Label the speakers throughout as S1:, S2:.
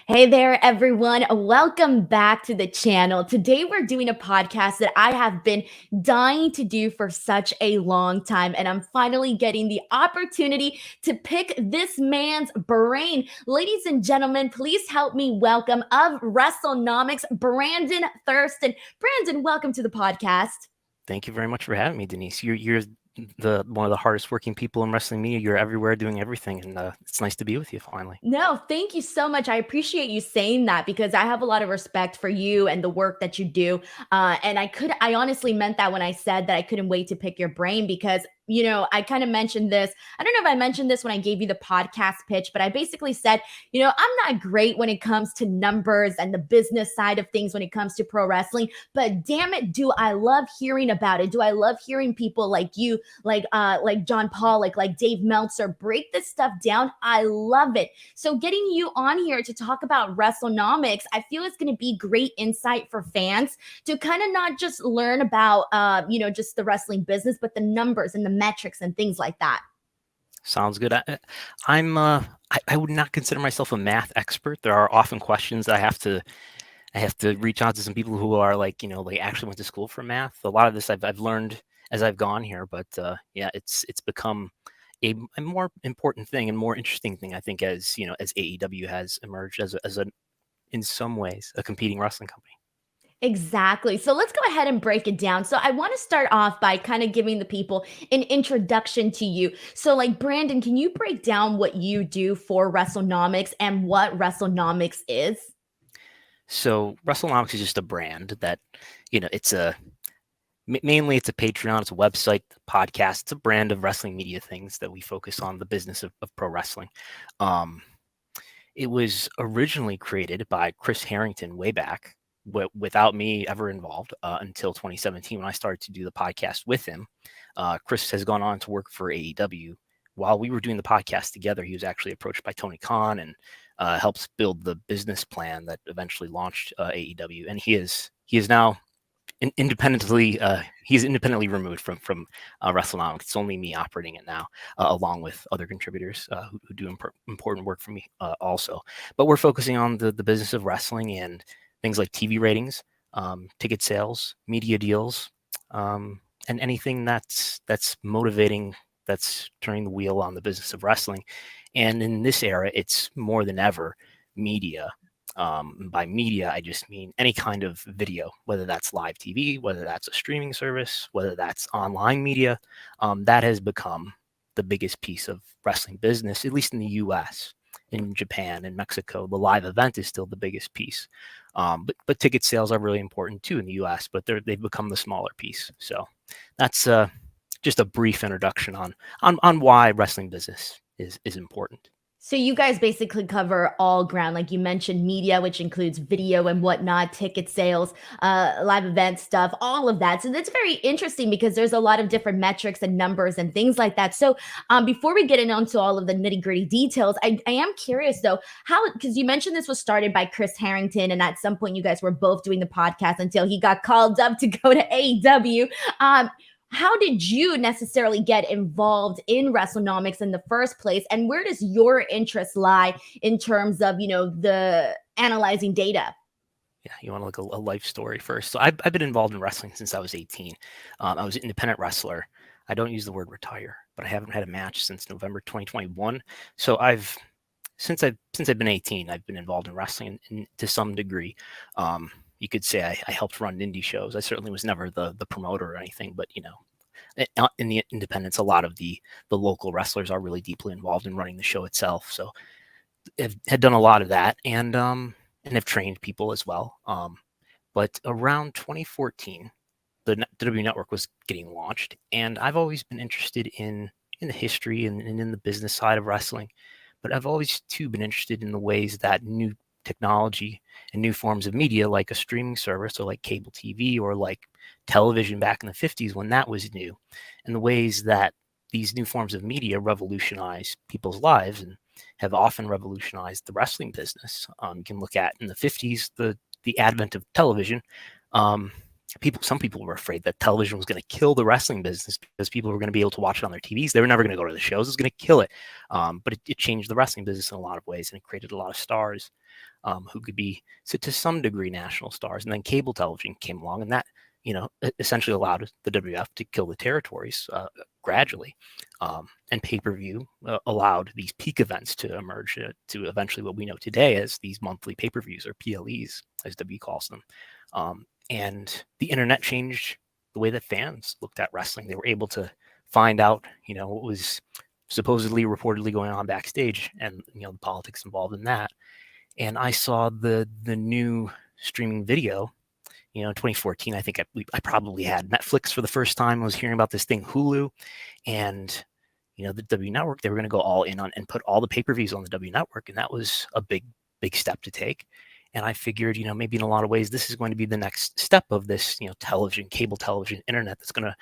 S1: Hey there, everyone. Welcome back to the channel. Today, we're doing a podcast that I have been dying to do for such a long time, and I'm finally getting the opportunity to pick this man's brain. Ladies and gentlemen, please help me welcome of Wrestlenomics Brandon Thurston. Brandon, welcome to the podcast.
S2: Thank you very much for having me, Denise. You're the one of the hardest working people in wrestling media. You're everywhere doing everything, and it's nice to be with you finally.
S1: No, thank you so much. I appreciate you saying that because I have a lot of respect for you and the work that you do. And I honestly meant that when I said that I couldn't wait to pick your brain because, I kind of mentioned this. I don't know if I mentioned this when I gave you the podcast pitch, but I basically said, I'm not great when it comes to numbers and the business side of things when it comes to pro wrestling, but damn it, do I love hearing about it? Do I love hearing people like you, like John Paul, like Dave Meltzer break this stuff down? I love it. So getting you on here to talk about Wrestlenomics, I feel it's going to be great insight for fans to kind of not just learn about, just the wrestling business, but the numbers and the metrics and things like that.
S2: Sounds good. I would not consider myself a math expert. There are often questions that I have to reach out to some people who are they actually went to school for math. A lot of this I've learned as I've gone here, but yeah, it's become a more important thing and more interesting thing, I think, as as AEW has emerged as a in some ways a competing wrestling company.
S1: Exactly. So let's go ahead and break it down. So I want to start off by kind of giving the people an introduction to you. So, like, Brandon, can you break down what you do for Wrestlenomics and what Wrestlenomics is?
S2: So Wrestlenomics is just a brand that, it's mainly it's a Patreon, it's a website, podcast, it's a brand of wrestling media things that we focus on the business of pro wrestling. Um, it was originally created by Chris Harrington way back, without me ever involved, until 2017 when I started to do the podcast with him. Chris has gone on to work for AEW. While we were doing the podcast together, he was actually approached by Tony Khan and helps build the business plan that eventually launched AEW. And he is now independently he's independently removed from Wrestlenomics. It's only me operating it now, along with other contributors who do important work for me also. But we're focusing on the business of wrestling and things like TV ratings, ticket sales, media deals, and anything that's motivating, that's turning the wheel on the business of wrestling. And in this era, it's more than ever media. By media, I just mean any kind of video, whether that's live TV, whether that's a streaming service, whether that's online media. That has become the biggest piece of wrestling business, at least in the US. In Japan and Mexico, the live event is still the biggest piece. But ticket sales are really important too in the US, but they've become the smaller piece. So that's just a brief introduction on why wrestling business is important.
S1: So you guys basically cover all ground, like you mentioned, media, which includes video and whatnot, ticket sales, live event stuff, all of that. So that's very interesting because there's a lot of different metrics and numbers and things like that. So before we get into all of the nitty gritty details, I am curious though, how, because you mentioned this was started by Chris Harrington, and at some point you guys were both doing the podcast until he got called up to go to AEW. How did you necessarily get involved in Wrestlenomics in the first place, and where does your interest lie in terms of the analyzing data?
S2: Yeah, you want to look a life story first. So I've been involved in wrestling since I was 18. I was an independent wrestler. I don't use the word retire, but I haven't had a match since November 2021. So since I've been 18, I've been involved in wrestling to some degree. You could say I helped run indie shows. I certainly was never the promoter or anything, but in the independents, a lot of the local wrestlers are really deeply involved in running the show itself. So I've had done a lot of that, and have trained people as well. But around 2014, the WWE Network was getting launched, and I've always been interested in the history and in the business side of wrestling. But I've always too been interested in the ways that new technology and new forms of media, like a streaming service or like cable TV or like television back in the 50s when that was new, and the ways that these new forms of media revolutionize people's lives and have often revolutionized the wrestling business. You can look at in the 50s the advent of television. some people were afraid that television was going to kill the wrestling business because people were going to be able to watch it on their TVs. They were never going to go to the shows. It was going to kill it. But it changed the wrestling business in a lot of ways, and it created a lot of stars who could be, to some degree, national stars. And then cable television came along, and that, essentially allowed the WWF to kill the territories gradually. And pay-per-view allowed these peak events to emerge to eventually what we know today as these monthly pay-per-views, or PLEs, as W calls them. And the internet changed the way that fans looked at wrestling. They were able to find out, what was supposedly, reportedly going on backstage, and the politics involved in that. And I saw the new streaming video, in 2014. I think I probably had Netflix for the first time. I was hearing about this thing, Hulu, and the W Network. They were going to go all in on and put all the pay-per-views on the W Network, and that was a big step to take. And I figured, maybe in a lot of ways, this is going to be the next step of this, television, cable television, internet, that's going to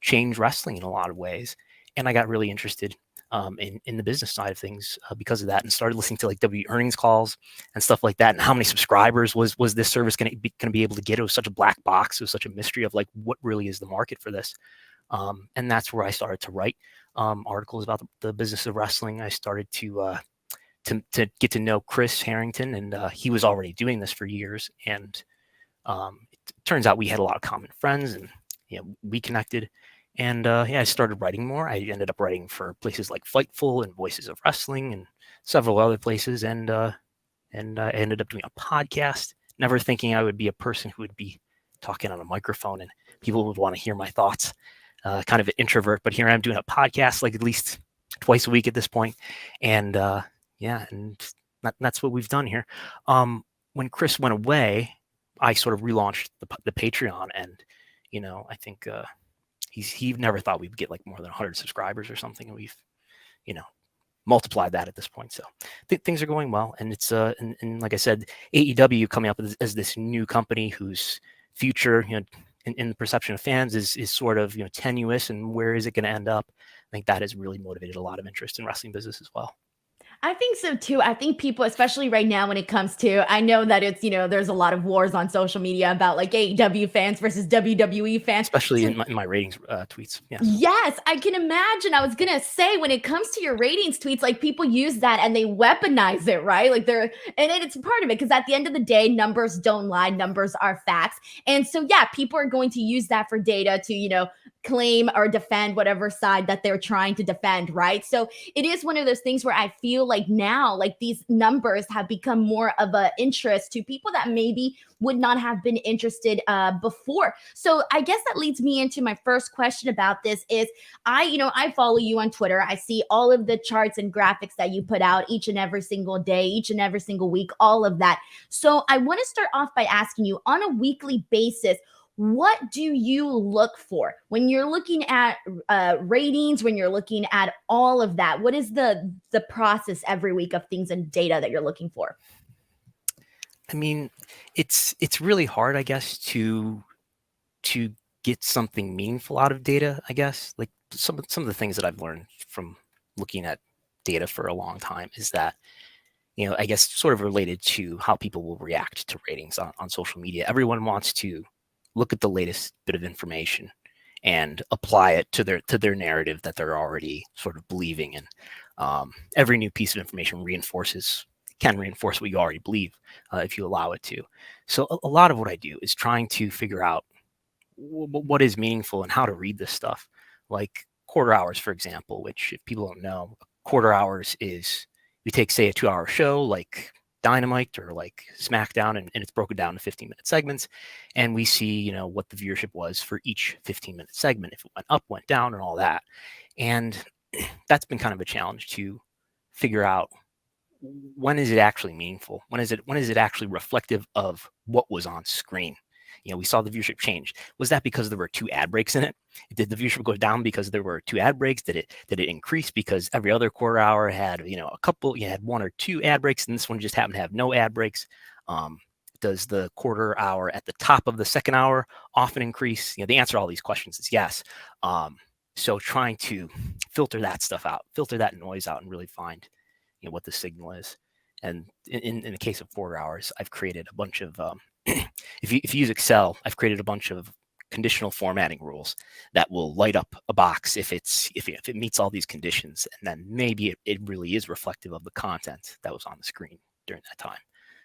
S2: change wrestling in a lot of ways. And I got really interested in the business side of things because of that, and started listening to like W earnings calls and stuff like that, and how many subscribers was this service going to be able to get. It was such a black box. It was such a mystery of like, what really is the market for this. And that's where I started to write articles about the business of wrestling. I started to get to know Chris Harrington, and he was already doing this for years. And it turns out we had a lot of common friends, and we connected. And I started writing more. I ended up writing for places like Fightful and Voices of Wrestling and several other places. And I ended up doing a podcast, never thinking I would be a person who would be talking on a microphone and people would want to hear my thoughts. Kind of an introvert, but here I am doing a podcast like at least twice a week at this point. And and that's what we've done here. When Chris went away, I sort of relaunched the Patreon, and I think he never thought we'd get like more than 100 subscribers or something, and we've multiplied that at this point. So things are going well, and it's and like I said, AEW coming up as this new company whose future, in the perception of fans, is sort of tenuous, and where is it going to end up? I think that has really motivated a lot of interest in wrestling business as well.
S1: I think so too. I think people, especially right now when it comes to, I know that it's, there's a lot of wars on social media about like AEW fans versus WWE fans.
S2: Especially
S1: So,
S2: in my ratings tweets. Yes.
S1: yes, I can imagine. I was going to say, when it comes to your ratings tweets, like people use that and they weaponize it, right? Like and it's part of it, because at the end of the day, numbers don't lie. Numbers are facts. And so, yeah, people are going to use that for data to, claim or defend whatever side that they're trying to defend, right? So it is one of those things where I feel like now, like these numbers have become more of an interest to people that maybe would not have been interested before. So I guess that leads me into my first question about this is, I follow you on Twitter. I see all of the charts and graphics that you put out each and every single day, each and every single week, all of that. So I want to start off by asking you, on a weekly basis, what do you look for when you're looking at ratings, when you're looking at all of that? What is the process every week of things and data that you're looking for?
S2: I mean, it's really hard, I guess, to get something meaningful out of data. I guess, like some of the things that I've learned from looking at data for a long time is that, I guess, sort of related to how people will react to ratings on social media. Everyone wants to look at the latest bit of information and apply it to their narrative that they're already sort of believing in. Every new piece of information can reinforce what you already believe if you allow it to. So a lot of what I do is trying to figure out what is meaningful and how to read this stuff. Like quarter hours, for example, which, if people don't know, quarter hours is, we take, say, a 2-hour show like Dynamite or like SmackDown, and it's broken down to 15-minute segments, and we see what the viewership was for each 15-minute segment, if it went up, went down, and all that. And that's been kind of a challenge to figure out, when is it actually meaningful? When is it actually reflective of what was on screen? We saw the viewership change. Was that because there were 2 ad breaks in it? Did the viewership go down because there were 2 ad breaks? Did it increase because every other quarter hour had, a couple, you had 1 or 2 ad breaks, and this one just happened to have no ad breaks? Does the quarter hour at the top of the second hour often increase? The answer to all these questions is yes. So trying to filter that stuff out, filter that noise out, and really find, what the signal is. And in the case of quarter hours, I've created a bunch of if you use Excel, I've created a bunch of conditional formatting rules that will light up a box if it meets all these conditions, and then maybe it really is reflective of the content that was on the screen during that time.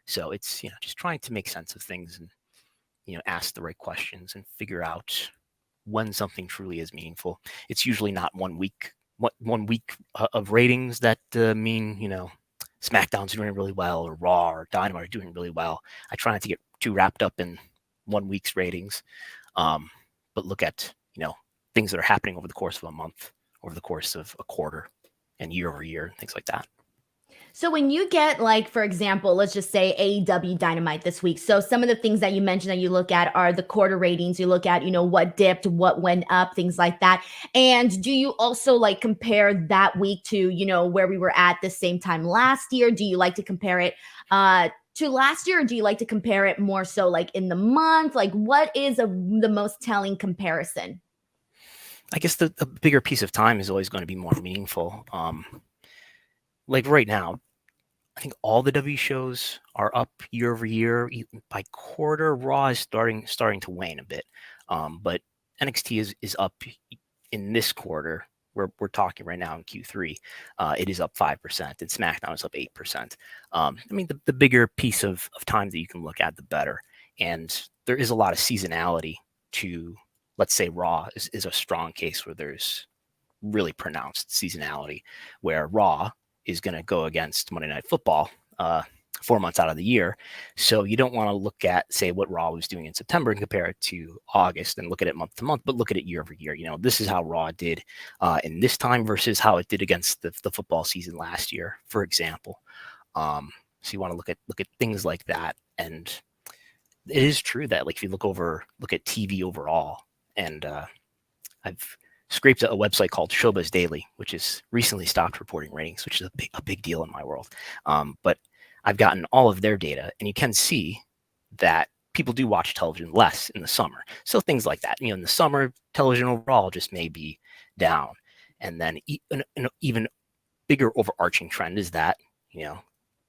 S2: So it's just trying to make sense of things and ask the right questions and figure out when something truly is meaningful. It's usually not 1 week of ratings that mean SmackDown's doing really well or Raw or Dynamite are doing really well. I try not to get too wrapped up in 1 week's ratings, but look at things that are happening over the course of a month, over the course of a quarter, and year over year, and things like that.
S1: So when you get, like, for example, let's just say AEW Dynamite this week. So some of the things that you mentioned that you look at are the quarter ratings. You look at, what dipped, what went up, things like that. And do you also like compare that week to, where we were at the same time last year? Do you like to compare it to last year, or do you like to compare it more so like in the month? Like, what is the most telling comparison?
S2: I guess the bigger piece of time is always going to be more meaningful. Like right now, I think all the W shows are up year over year. By quarter, Raw is starting to wane a bit, but NXT is up in this quarter. We're talking right now in Q3. It is up 5%, and SmackDown is up 8%. I mean, the bigger piece of time that you can look at, the better. And there is a lot of seasonality to, let's say, Raw is a strong case where there's really pronounced seasonality, where Raw is going to go against Monday Night Football 4 months out of the year. So you don't want to look at, say, what Raw was doing in September and compare it to August and look at it month to month, but look at it year over year. This is how Raw did in this time versus how it did against the football season last year, for example. So you want to look at things like that. And it is true that, like, if you look at TV overall, and I've scraped a website called Showbuzz Daily, which has recently stopped reporting ratings, which is a big deal in my world. But I've gotten all of their data, and you can see that people do watch television less in the summer. So things like that. In the summer, television overall just may be down. And then an even bigger overarching trend is that,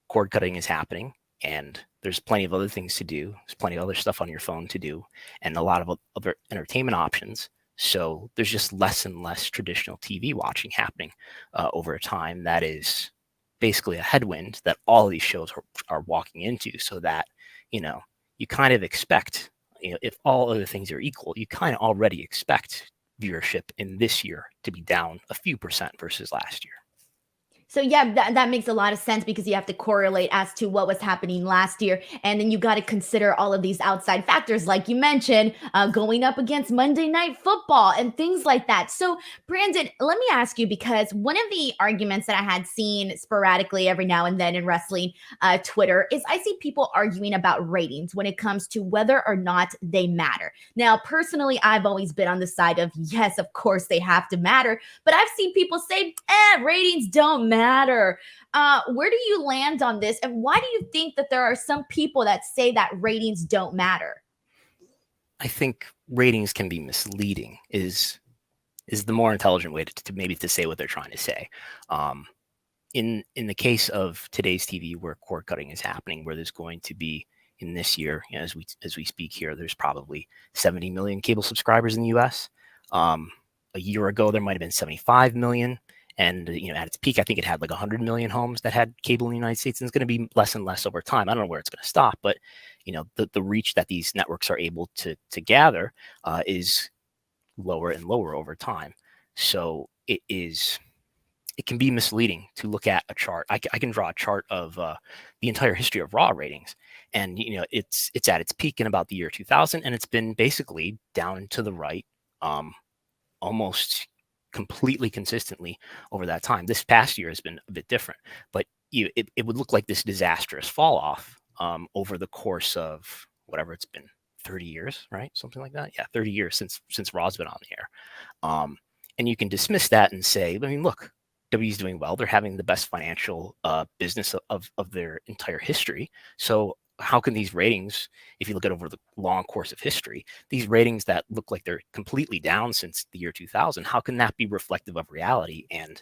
S2: cord cutting is happening, and there's plenty of other things to do. There's plenty of other stuff on your phone to do, and a lot of other entertainment options. So there's just less and less traditional TV watching happening over time. That is basically a headwind that all of these shows are walking into, so that, you kind of expect, if all other things are equal, you kind of already expect viewership in this year to be down a few percent versus last year.
S1: So yeah, that makes a lot of sense, because you have to correlate as to what was happening last year. And then you got to consider all of these outside factors, like you mentioned, going up against Monday Night Football and things like that. So Brandon, let me ask you, because one of the arguments that I had seen sporadically every now and then in wrestling Twitter is I see people arguing about ratings when it comes to whether or not they matter. Now, personally, I've always been on the side of, yes, of course they have to matter. But I've seen people say, ratings don't matter. Where do you land on this? And why do you think that there are some people that say that ratings don't matter?
S2: I think ratings can be misleading is the more intelligent way to maybe to say what they're trying to say. In the case of today's TV, where cord cutting is happening, where there's going to be, in this year, as we speak here, there's probably 70 million cable subscribers in the U.S. A year ago, there might have been 75 million. And, at its peak, I think it had like 100 million homes that had cable in the United States. And it's going to be less and less over time. I don't know where it's going to stop, but, the reach that these networks are able to gather is lower and lower over time. So it can be misleading to look at a chart. I can draw a chart of the entire history of Raw ratings. And, it's at its peak in about the year 2000, and it's been basically down and to the right almost completely consistently over that time. This past year has been a bit different, but it would look like this disastrous fall off over the course of whatever it's been, 30 years, right? Something like that. Yeah, 30 years since Raw's been on the air. And you can dismiss that and say, I mean, look, W's doing well. They're having the best financial business of their entire history. So how can these ratings, if you look at over the long course of history, these ratings that look like they're completely down since the year 2000, how can that be reflective of reality? And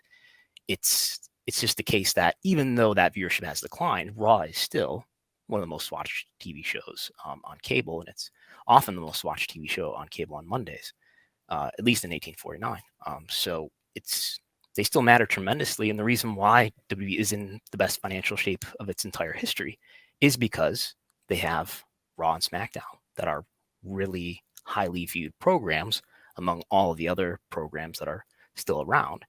S2: it's just the case that even though that viewership has declined, Raw is still one of the most watched TV shows on cable, and it's often the most watched TV show on cable on Mondays, at least in 1849. So they still matter tremendously, and the reason why WWE is in the best financial shape of its entire history is because they have Raw and SmackDown that are really highly viewed programs among all of the other programs that are still around.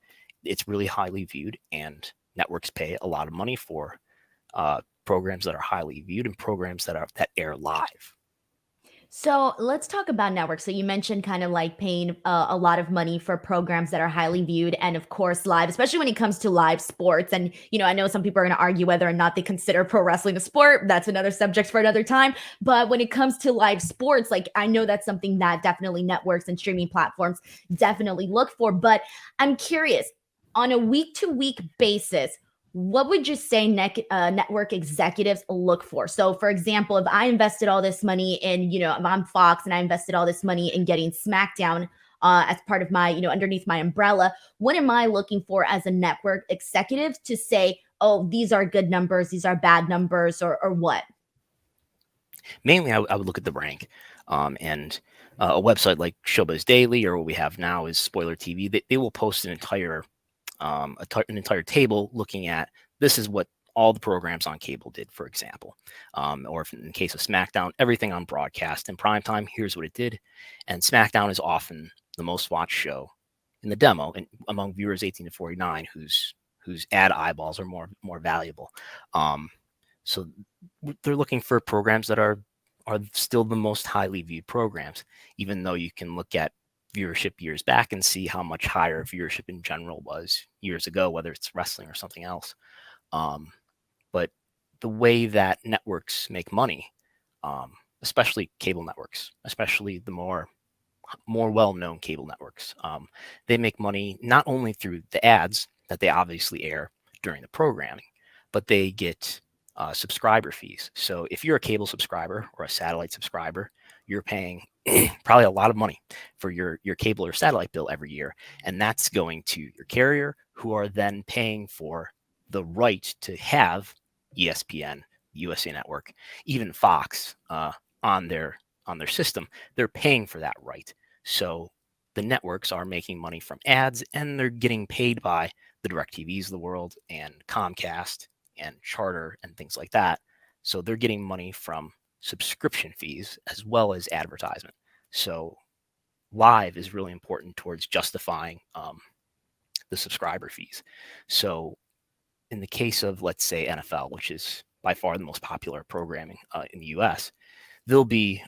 S2: It's really highly viewed, and networks pay a lot of money for programs that are highly viewed and programs that air live.
S1: So let's talk about networks. So you mentioned kind of like paying a lot of money for programs that are highly viewed and, of course, live, especially when it comes to live sports. And, I know some people are going to argue whether or not they consider pro wrestling a sport. That's another subject for another time. But when it comes to live sports, like I know that's something that definitely networks and streaming platforms definitely look for. But I'm curious, on a week to week basis, what would you say network executives look for? So, for example, if I invested all this money in, if I'm Fox and I invested all this money in getting SmackDown as part of my, underneath my umbrella, what am I looking for as a network executive to say, oh, these are good numbers, these are bad numbers, or what?
S2: Mainly, I would look at the rank, and a website like Showbiz Daily or what we have now is Spoiler TV. They will post an entire table looking at this is what all the programs on cable did, for example, or if in the case of SmackDown, everything on broadcast in primetime, here's what it did. And SmackDown is often the most watched show in the demo and among viewers 18 to 49 whose ad eyeballs are more valuable. So they're looking for programs that are still the most highly viewed programs, even though you can look at viewership years back and see how much higher viewership in general was years ago, whether it's wrestling or something else. But the way that networks make money, especially cable networks, especially the more well-known cable networks, they make money not only through the ads that they obviously air during the programming, but they get subscriber fees. So if you're a cable subscriber or a satellite subscriber, you're paying probably a lot of money for your cable or satellite bill every year, and that's going to your carrier, who are then paying for the right to have ESPN, USA Network, even Fox on their system. They're paying for that right. So the networks are making money from ads, and they're getting paid by the DirecTVs of the world and Comcast and Charter and things like that. So they're getting money from subscription fees as well as advertisement. So live is really important towards justifying the subscriber fees. So in the case of, let's say, NFL, which is by far the most popular programming in the US, there'll be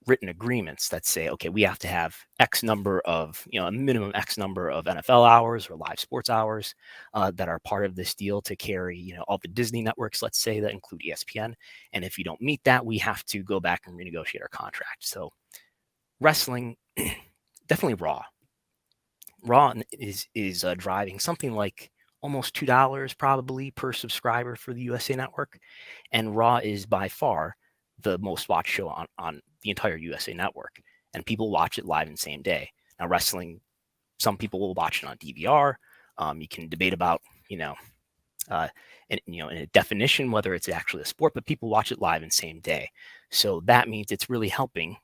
S2: written agreements that say, okay, we have to have X number of, a minimum X number of NFL hours or live sports hours that are part of this deal to carry, all the Disney networks, let's say, that include ESPN. And if you don't meet that, we have to go back and renegotiate our contract. So wrestling, definitely Raw. Raw is driving something like almost $2 probably per subscriber for the USA Network. And Raw is by far the most watched show on the entire USA Network, and people watch it live in the same day. Now, wrestling, some people will watch it on DVR. You can debate about, in a definition whether it's actually a sport, but people watch it live in the same day. So that means it's really helping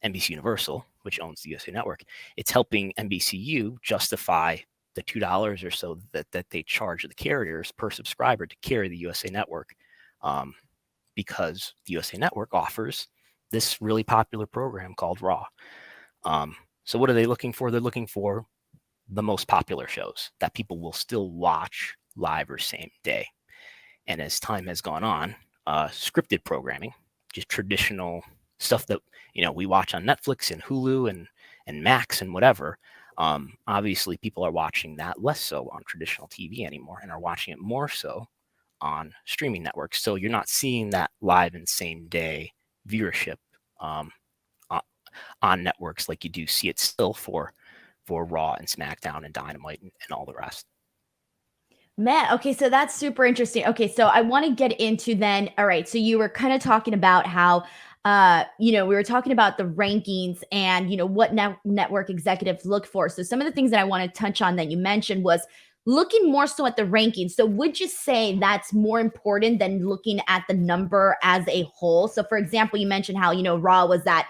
S2: NBC Universal, which owns the USA Network. It's helping NBCU justify the $2 or so that they charge the carriers per subscriber to carry the USA Network. Because the USA Network offers this really popular program called Raw. So what are they looking for? They're looking for the most popular shows that people will still watch live or same day. And as time has gone on, scripted programming, just traditional stuff that we watch on Netflix and Hulu and Max and whatever. Obviously, people are watching that less so on traditional TV anymore, and are watching it more so on streaming networks. So you're not seeing that live and same day viewership on networks like you do see it still for Raw and SmackDown and Dynamite and all the rest.
S1: Man, okay, so that's super interesting. Okay, so I want to get into then. All right, so you were kind of talking about how we were talking about the rankings and what network executives look for. So some of the things that I want to touch on that you mentioned was looking more so at the rankings. So would you say that's more important than looking at the number as a whole? So for example, you mentioned how, Raw was at,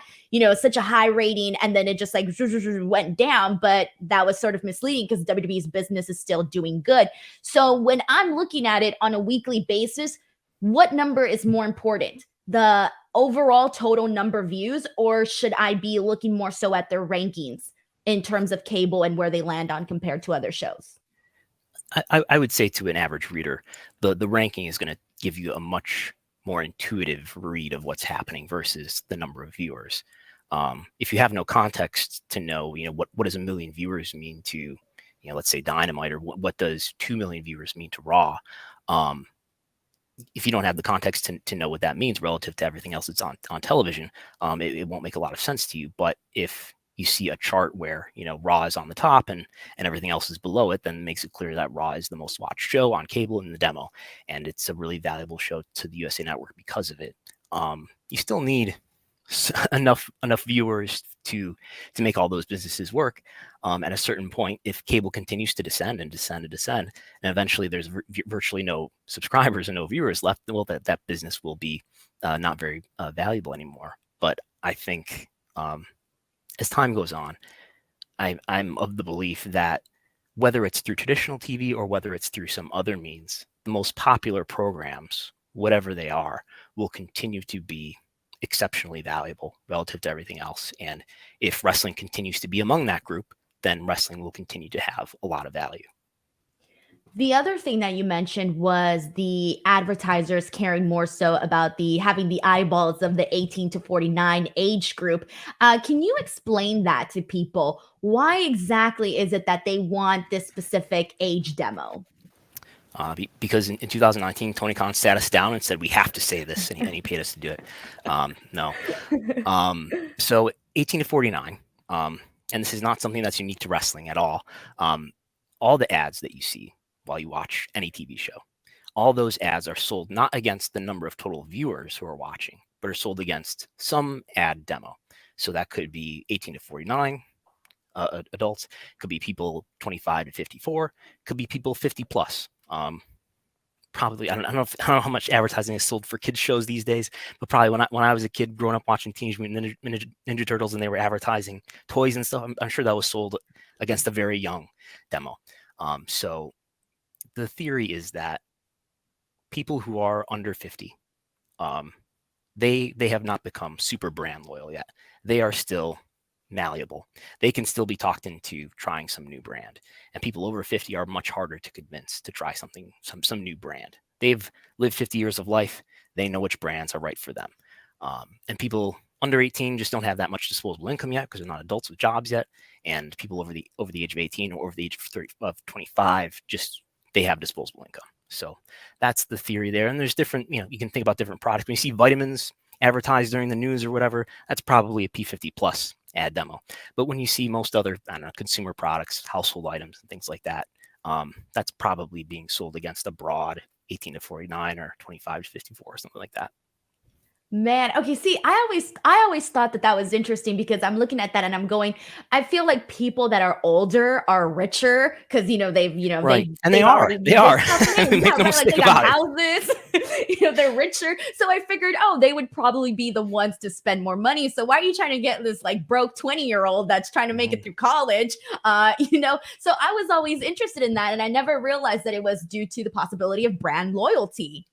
S1: such a high rating and then it just like went down, but that was sort of misleading because WWE's business is still doing good. So when I'm looking at it on a weekly basis, what number is more important? The overall total number of views, or should I be looking more so at their rankings in terms of cable and where they land on compared to other shows?
S2: I would say to an average reader, the ranking is going to give you a much more intuitive read of what's happening versus the number of viewers. If you have no context to know, what does a million viewers mean to, let's say Dynamite, or what does 2 million viewers mean to Raw? If you don't have the context to know what that means relative to everything else that's on television, it won't make a lot of sense to you. But if you see a chart where Raw is on the top and everything else is below it, then it makes it clear that Raw is the most watched show on cable in the demo, and it's a really valuable show to the USA Network because of it. You still need enough viewers to make all those businesses work. At a certain point, if cable continues to descend and eventually there's virtually no subscribers and no viewers left, well, that business will be not very valuable anymore. But I think as time goes on, I'm of the belief that whether it's through traditional TV or whether it's through some other means, the most popular programs, whatever they are, will continue to be exceptionally valuable relative to everything else. And if wrestling continues to be among that group, then wrestling will continue to have a lot of value.
S1: The other thing that you mentioned was the advertisers caring more so about having the eyeballs of the 18 to 49 age group. Can you explain that to people? Why exactly is it that they want this specific age demo?
S2: Because in 2019, Tony Khan sat us down and said, we have to say this, and he paid us to do it. No. So 18 to 49, and this is not something that's unique to wrestling at all. All the ads that you see while you watch any TV show, all those ads are sold not against the number of total viewers who are watching, but are sold against some ad demo. So that could be 18 to 49 adults, could be people 25 to 54, could be people 50 plus. Probably I don't know how much advertising is sold for kids shows these days, but probably when I was a kid growing up watching Teenage Mutant Ninja Turtles and they were advertising toys and stuff, I'm sure that was sold against a very young demo. So the theory is that people who are under 50, they have not become super brand loyal yet. They are still malleable. They can still be talked into trying some new brand, and people over 50 are much harder to convince to try something, some new brand. They've lived 50 years of life. They know which brands are right for them. And people under 18 just don't have that much disposable income yet because they're not adults with jobs yet. And people over the age of 18 or over the age of 25, just they have disposable income. So that's the theory there. And there's different, you can think about different products. When you see vitamins advertised during the news or whatever, that's probably a P50 plus ad demo. But when you see most other, consumer products, household items and things like that, that's probably being sold against a broad 18 to 49 or 25 to 54 or something like that.
S1: Man, okay, see, I always thought that was interesting because I'm looking at that and I'm going, I feel like people that are older are richer because
S2: right, and they are. Make no mistake about
S1: houses, they're richer. So I figured, they would probably be the ones to spend more money. So why are you trying to get this like broke 20-year-old that's trying to make it through college? So I was always interested in that, and I never realized that it was due to the possibility of brand loyalty.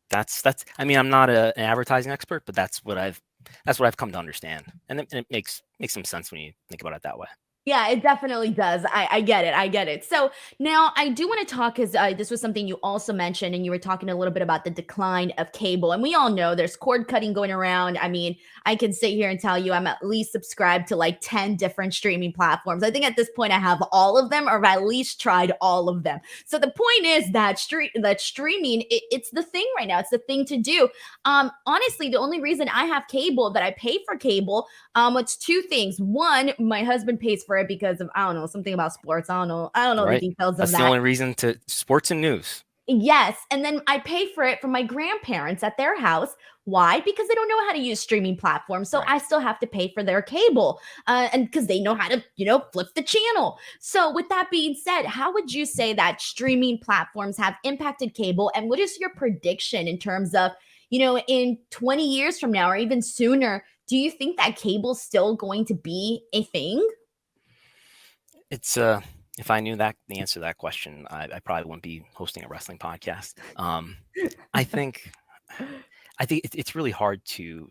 S2: That's I'm not an advertising expert, but that's what I've come to understand, and it makes some sense when you think about it that way.
S1: Yeah, it definitely does. I get it. So now I do want to talk because this was something you also mentioned, and you were talking a little bit about the decline of cable. And we all know there's cord cutting going around. I mean, I can sit here and tell you I'm at least subscribed to like 10 different streaming platforms. I think at this point I have all of them, or I've at least tried all of them. So the point is that streaming, it's the thing right now. It's the thing to do. Honestly, the only reason I have cable, that I pay for cable, it's two things. One, my husband pays for it because of, I don't know, something about sports. I don't know
S2: right.
S1: the details of that.
S2: That's the only reason, to sports and news.
S1: Yes. And then I pay for it from my grandparents at their house. Why? Because they don't know how to use streaming platforms. So
S2: Right.
S1: I still have to pay for their cable, and because they know how to, flip the channel. So, with that being said, how would you say that streaming platforms have impacted cable? And what is your prediction in terms of, in 20 years from now or even sooner? Do you think that cable's still going to be a thing?
S2: It's if I knew that the answer to that question, I probably wouldn't be hosting a wrestling podcast. I think it's really hard to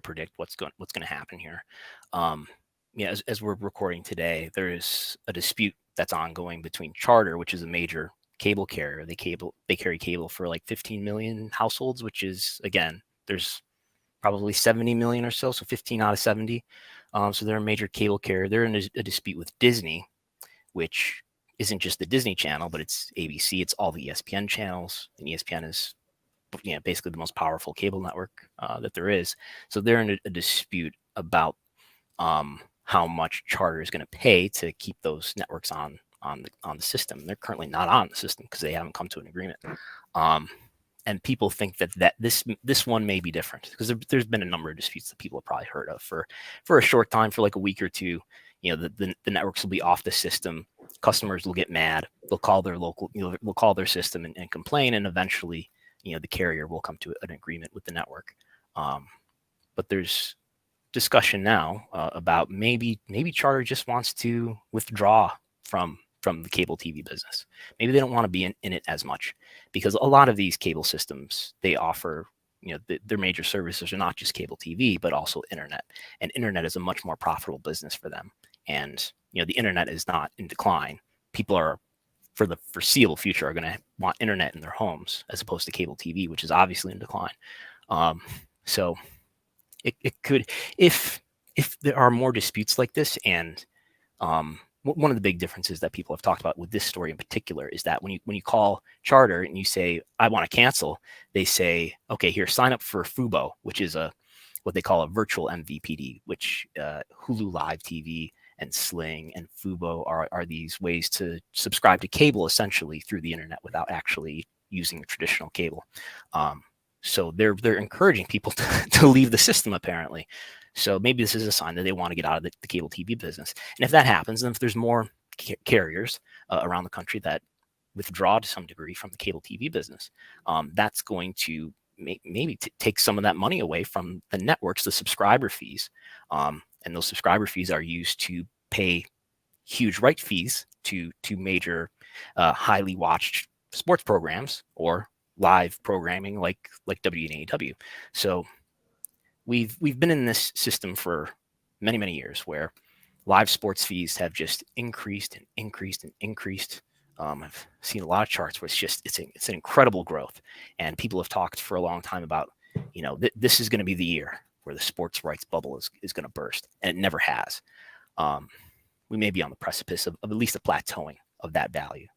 S2: predict what's going to happen here. Yeah, as we're recording today, there is a dispute that's ongoing between Charter, which is a major cable carrier. They carry cable for like 15 million households, which is, again, there's probably 70 million or so 15 out of 70. So they're a major cable carrier. They're in a dispute with Disney, which isn't just the Disney Channel, but it's ABC. It's all the ESPN channels, and ESPN is, basically the most powerful cable network that there is. So they're in a dispute about how much Charter is going to pay to keep those networks on the system. They're currently not on the system because they haven't come to an agreement. And people think that this one may be different because there's been a number of disputes that people have probably heard of for a short time, for like a week or two. The networks will be off the system. Customers will get mad. They'll call their local, will call their system and complain, and eventually, the carrier will come to an agreement with the network. But there's discussion now about maybe Charter just wants to withdraw from the cable TV business. Maybe they don't want to be in it as much, because a lot of these cable systems, they offer, their major services are not just cable TV, but also internet. And internet is a much more profitable business for them. And, the internet is not in decline. People are, for the foreseeable future, are going to want internet in their homes as opposed to cable TV, which is obviously in decline. So it could, if there are more disputes like this, and one of the big differences that people have talked about with this story in particular is that when you call Charter and you say, I want to cancel, they say, okay, here, sign up for Fubo, which is what they call a virtual MVPD, which Hulu Live TV and Sling and Fubo are these ways to subscribe to cable essentially through the internet without actually using the traditional cable. So they're encouraging people to leave the system, apparently. So maybe this is a sign that they want to get out of the cable TV business. And if that happens, and if there's more carriers around the country that withdraw to some degree from the cable TV business, that's going to maybe take some of that money away from the networks, the subscriber fees. And those subscriber fees are used to pay huge right fees to major, highly watched sports programs or live programming like WWE and AEW. So we've been in this system for many years where live sports fees have just increased and increased and increased. I've seen a lot of charts where it's an incredible growth, and people have talked for a long time about, this is going to be the year where the sports rights bubble is going to burst, and it never has. We may be on the precipice of at least a plateauing of that value.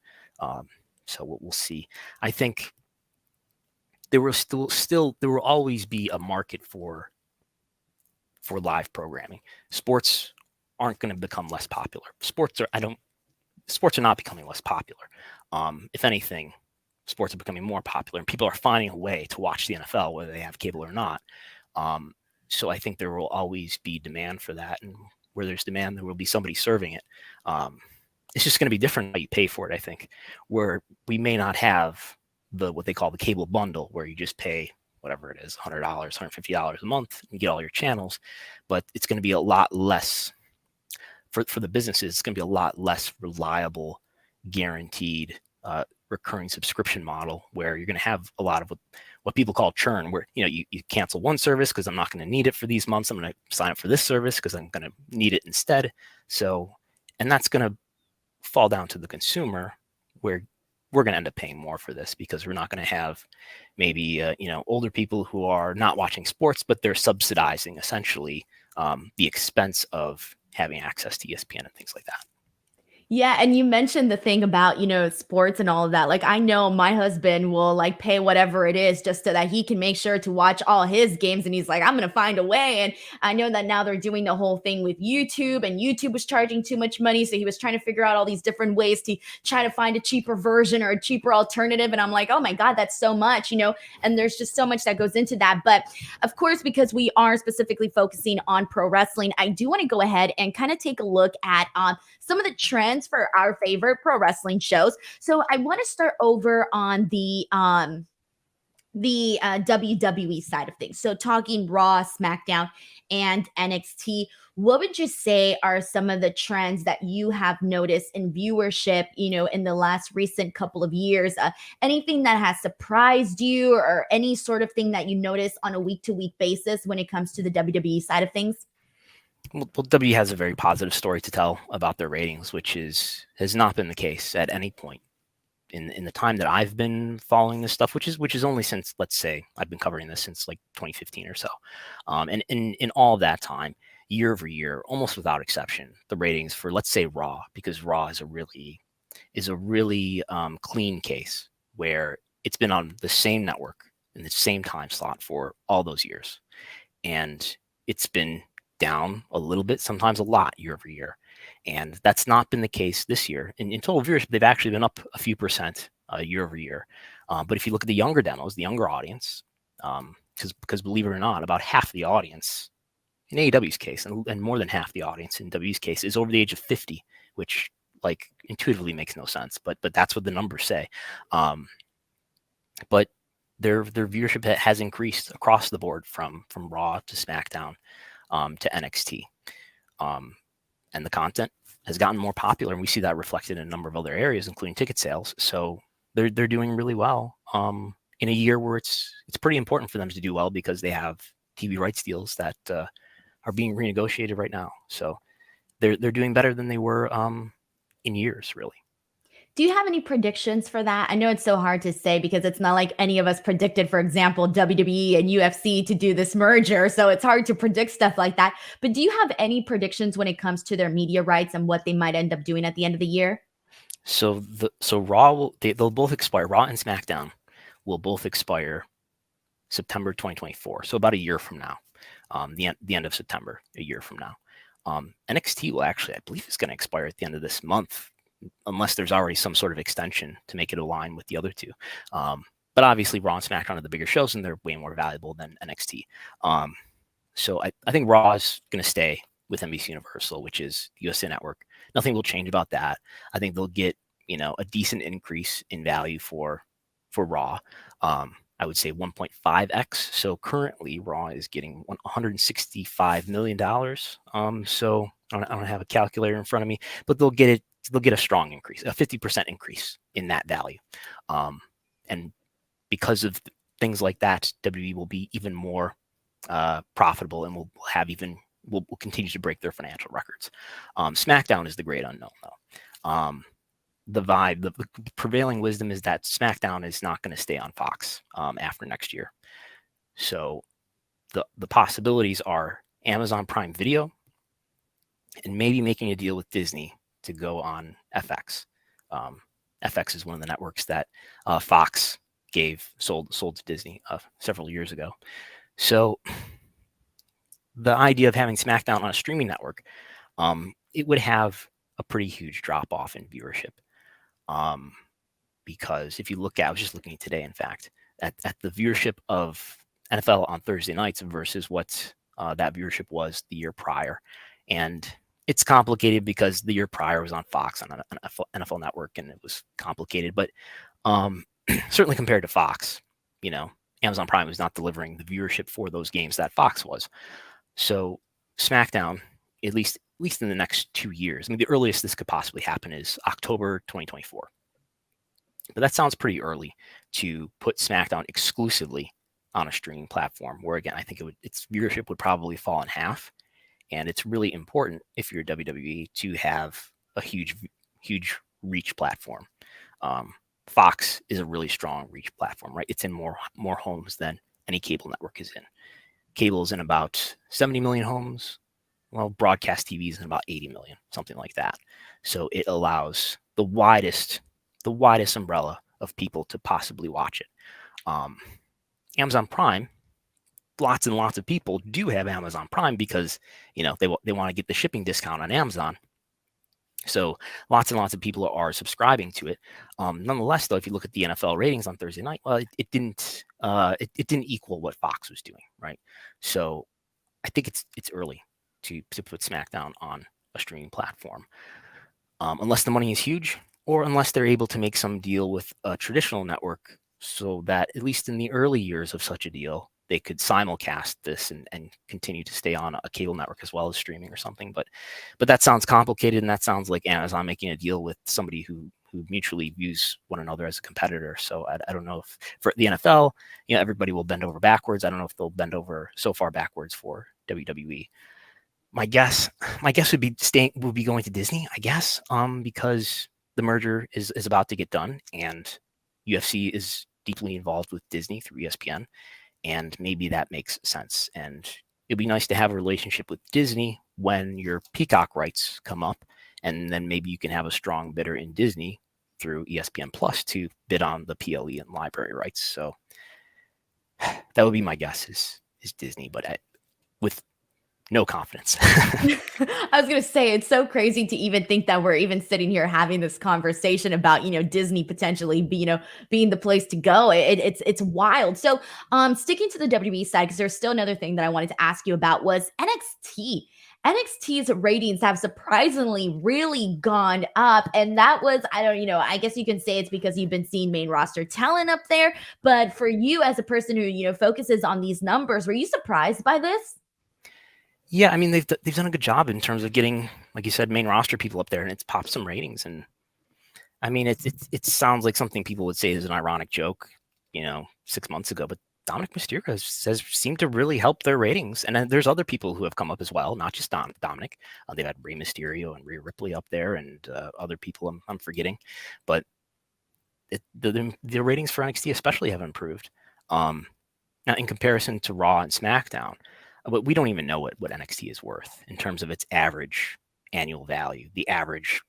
S2: So we'll see. I think there will always be a market for live programming. Sports aren't going to become less popular. Sports are not becoming less popular. If anything, sports are becoming more popular, and people are finding a way to watch the NFL, whether they have cable or not. So I think there will always be demand for that, and where there's demand, there will be somebody serving it. It's just going to be different how you pay for it, I think, where we may not have what they call the cable bundle, where you just pay whatever it is, $100, $150 a month, and get all your channels. But it's going to be a lot less for the businesses. It's going to be a lot less reliable, guaranteed, recurring subscription model, where you're going to have a lot of what people call churn, where you cancel one service because I'm not going to need it for these months. I'm going to sign up for this service because I'm going to need it instead. So, and that's going to fall down to the consumer, where we're going to end up paying more for this because we're not going to have maybe older people who are not watching sports, but they're subsidizing essentially the expense of having access to ESPN and things like that.
S1: Yeah, and you mentioned the thing about, sports and all of that. Like I know my husband will like pay whatever it is just so that he can make sure to watch all his games and he's like, I'm going to find a way. And I know that now they're doing the whole thing with YouTube and YouTube was charging too much money, so he was trying to figure out all these different ways to try to find a cheaper version or a cheaper alternative, and I'm like, "Oh my god, that's so much," and there's just so much that goes into that. But of course, because we are specifically focusing on pro wrestling, I do want to go ahead and kind of take a look at some of the trends for our favorite pro wrestling shows. So I want to start over on the WWE side of things. So talking Raw, SmackDown, and NXT, what would you say are some of the trends that you have noticed in viewership, in the last recent couple of years? Anything that has surprised you or any sort of thing that you notice on a week to week basis when it comes to the WWE side of things?
S2: Well, W has a very positive story to tell about their ratings, which has not been the case at any point in the time that I've been following this stuff, which is only since, let's say, I've been covering this since like 2015 or so. And in all of that time, year over year, almost without exception, the ratings for, let's say, Raw, because Raw is a really clean case where it's been on the same network in the same time slot for all those years, and it's been down a little bit, sometimes a lot, year over year. And that's not been the case this year. In total viewership, they've actually been up a few percent year over year. But if you look at the younger demos, the younger audience, because believe it or not, about half the audience in AEW's case, and more than half the audience in W's case, is over the age of 50, which like intuitively makes no sense, but that's what the numbers say. But their viewership has increased across the board from Raw to SmackDown to NXT. And the content has gotten more popular, and we see that reflected in a number of other areas, including ticket sales. So they're doing really well in a year where it's pretty important for them to do well because they have TV rights deals that are being renegotiated right now. So they're doing better than they were in years, really.
S1: Do you have any predictions for that? I know it's so hard to say because it's not like any of us predicted, for example, WWE and UFC to do this merger. So it's hard to predict stuff like that. But do you have any predictions when it comes to their media rights and what they might end up doing at the end of the year?
S2: So Raw they'll both expire. Raw and SmackDown will both expire September 2024. So about a year from now, the end of September, a year from now. NXT will actually, I believe, is going to expire at the end of this month, unless there's already some sort of extension to make it align with the other two. But obviously, Raw and SmackDown are the bigger shows, and they're way more valuable than NXT. So I think Raw is going to stay with NBC Universal, which is USA Network. Nothing will change about that. I think they'll get a decent increase in value for Raw. I would say 1.5x. So currently, Raw is getting $165 million. So I don't have a calculator in front of me, but they'll get it. They'll get a strong increase, a 50% increase in that value. And because of things like that, WWE will be even more profitable and will continue to break their financial records. SmackDown is the great unknown, though. The prevailing wisdom is that SmackDown is not going to stay on Fox after next year. So the possibilities are Amazon Prime Video and maybe making a deal with Disney to go on FX. FX is one of the networks that Fox sold to Disney several years ago. So the idea of having SmackDown on a streaming network, it would have a pretty huge drop off in viewership. Because if you look at, I was just looking today, in fact, at the viewership of NFL on Thursday nights versus what that viewership was the year prior. And it's complicated because the year prior was on Fox on an NFL network, and it was complicated. But certainly compared to Fox, Amazon Prime was not delivering the viewership for those games that Fox was. So SmackDown, at least in the next 2 years, I mean, the earliest this could possibly happen is October 2024. But that sounds pretty early to put SmackDown exclusively on a streaming platform, where again, I think its viewership would probably fall in half. And it's really important if you're WWE to have a huge reach platform. Fox is a really strong reach platform, right? It's in more homes than any cable network is in. Cable is in about 70 million homes. well, broadcast TV is about 80 million, something like that. So it allows the widest umbrella of people to possibly watch it. Amazon Prime, lots and lots of people do have Amazon Prime because they want to get the shipping discount on Amazon. So lots and lots of people are subscribing to it. Nonetheless, though, if you look at the NFL ratings on Thursday night, well, it didn't equal what Fox was doing, right? So I think it's early to put SmackDown on a streaming platform, unless the money is huge, or unless they're able to make some deal with a traditional network, so that at least in the early years of such a deal, they could simulcast this and continue to stay on a cable network as well as streaming or something. But that sounds complicated, and that sounds like Amazon making a deal with somebody who mutually views one another as a competitor. So I don't know if for the NFL, everybody will bend over backwards. I don't know if they'll bend over so far backwards for WWE. My guess would be going to Disney, I guess, because the merger is about to get done, and UFC is deeply involved with Disney through ESPN, and maybe that makes sense. And it'd be nice to have a relationship with Disney when your Peacock rights come up, and then maybe you can have a strong bidder in Disney through ESPN Plus to bid on the PLE and library rights. So that would be my guess is Disney, but with no confidence.
S1: I was going to say, it's so crazy to even think that we're even sitting here having this conversation about, Disney potentially being the place to go. It's wild. So, sticking to the WWE side, because there's still another thing that I wanted to ask you about was NXT. NXT's ratings have surprisingly really gone up. And that was, I guess you can say it's because you've been seeing main roster talent up there. But for you as a person who, focuses on these numbers, were you surprised by this?
S2: Yeah, I mean they've done a good job in terms of getting, like you said, main roster people up there, and it's popped some ratings. And I mean, it sounds like something people would say is an ironic joke, 6 months ago, but Dominic Mysterio has seemed to really help their ratings. And then there's other people who have come up as well, not just Dominic. They've had Rey Mysterio and Rhea Ripley up there, and other people I'm forgetting, but the ratings for NXT especially have improved. Now, in comparison to Raw and SmackDown, but we don't even know what NXT is worth in terms of its average annual value, the average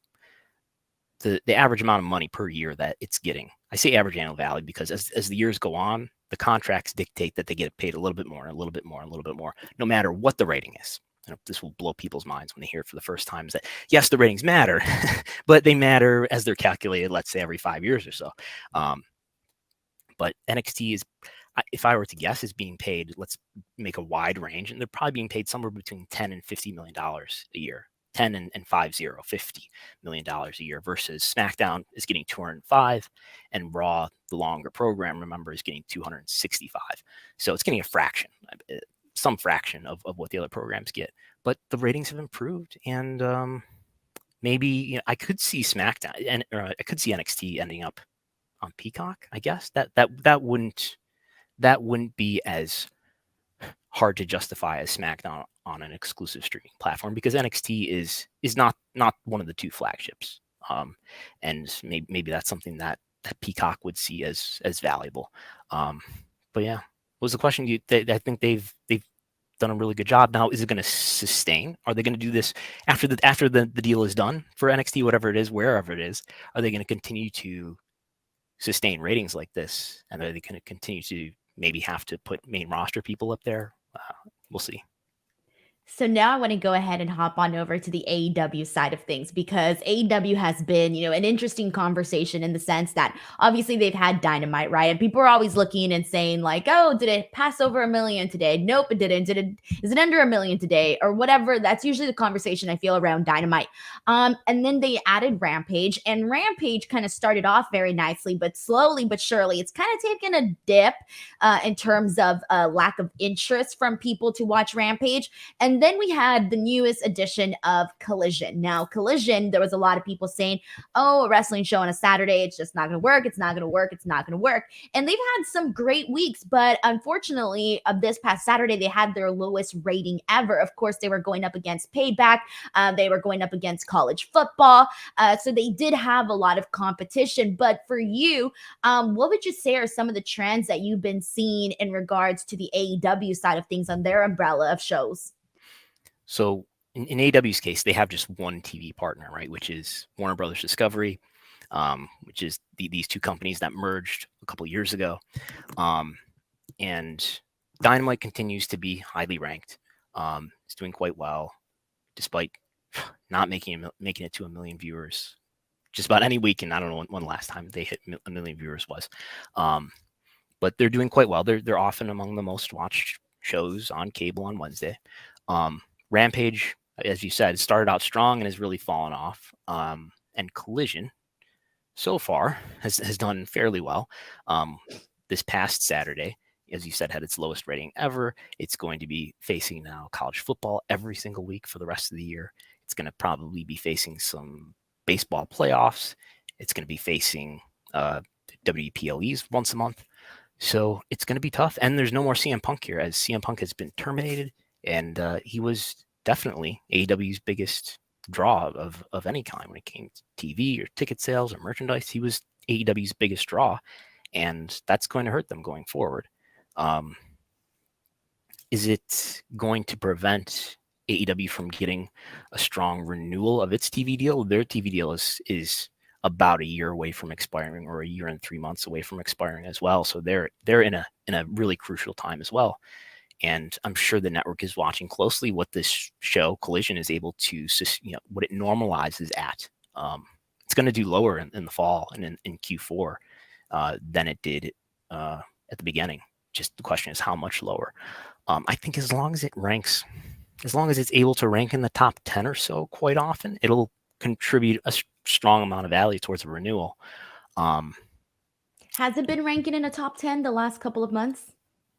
S2: amount of money per year that it's getting. I say average annual value because as the years go on, the contracts dictate that they get paid a little bit more, and a little bit more, and a little bit more, no matter what the rating is. This will blow people's minds when they hear it for the first time, is that yes, the ratings matter, but they matter as they're calculated, let's say every 5 years or so. But NXT is, if I were to guess, is being paid, let's make a wide range, and they're probably being paid somewhere between $10 and $50 million a year. 10 and $50 million a year, versus SmackDown is getting 205, and Raw, the longer program, remember, is getting 265. So it's getting a fraction, some fraction of what the other programs get. But the ratings have improved, and maybe I could see SmackDown and I could see NXT ending up on Peacock. I guess that wouldn't be as hard to justify as SmackDown on an exclusive streaming platform, because NXT is not one of the two flagships, and maybe that's something that Peacock would see as valuable. But yeah, what was the question? I think they've done a really good job. Now, is it going to sustain? Are they going to do this after the deal is done for NXT, whatever it is, wherever it is? Are they going to continue to sustain ratings like this, and are they going to continue to maybe have to put main roster people up there? We'll see.
S1: So now I want to go ahead and hop on over to the AEW side of things, because AEW has been, an interesting conversation in the sense that obviously they've had Dynamite, right? And people are always looking and saying like, oh, did it pass over 1 million today? Nope, it didn't. Is it under 1 million today or whatever? That's usually the conversation I feel around Dynamite. And then they added Rampage, and Rampage kind of started off very nicely, but slowly but surely it's kind of taken a dip in terms of lack of interest from people to watch Rampage. And then we had the newest edition of Collision. Now, Collision, there was a lot of people saying, oh, a wrestling show on a Saturday, it's just not going to work. It's not going to work. It's not going to work. And they've had some great weeks, but unfortunately, this past Saturday, they had their lowest rating ever. Of course, they were going up against Payback. They were going up against college football. So they did have a lot of competition. But for you, what would you say are some of the trends that you've been seeing in regards to the AEW side of things on their umbrella of shows?
S2: So in AEW's case, they have just one TV partner, right, which is Warner Brothers Discovery, which is these two companies that merged a couple years ago. And Dynamite continues to be highly ranked. It's doing quite well, despite not making it to 1 million viewers just about any week. And I don't know when last time they hit 1 million viewers was. But they're doing quite well. They're often among the most watched shows on cable on Wednesday. Rampage, as you said, started out strong and has really fallen off. And Collision, so far, has done fairly well. This past Saturday, as you said, had its lowest rating ever. It's going to be facing now college football every single week for the rest of the year. It's going to probably be facing some baseball playoffs. It's going to be facing WPLEs once a month. So it's going to be tough. And there's no more CM Punk here, as CM Punk has been terminated. And he was definitely AEW's biggest draw of any kind when it came to TV or ticket sales or merchandise. He was AEW's biggest draw. And that's going to hurt them going forward. Is it going to prevent AEW from getting a strong renewal of its TV deal? Their TV deal is about a year away from expiring, or a year and 3 months away from expiring as well. So they're in a really crucial time as well. And I'm sure the network is watching closely what this show Collision is able to, what it normalizes at. It's going to do lower in the fall and in Q4 than it did at the beginning. Just the question is how much lower. I think as long as it's able to rank in the top 10 or so quite often, it'll contribute a strong amount of value towards a renewal.
S1: Has it been ranking in a top 10 the last couple of months?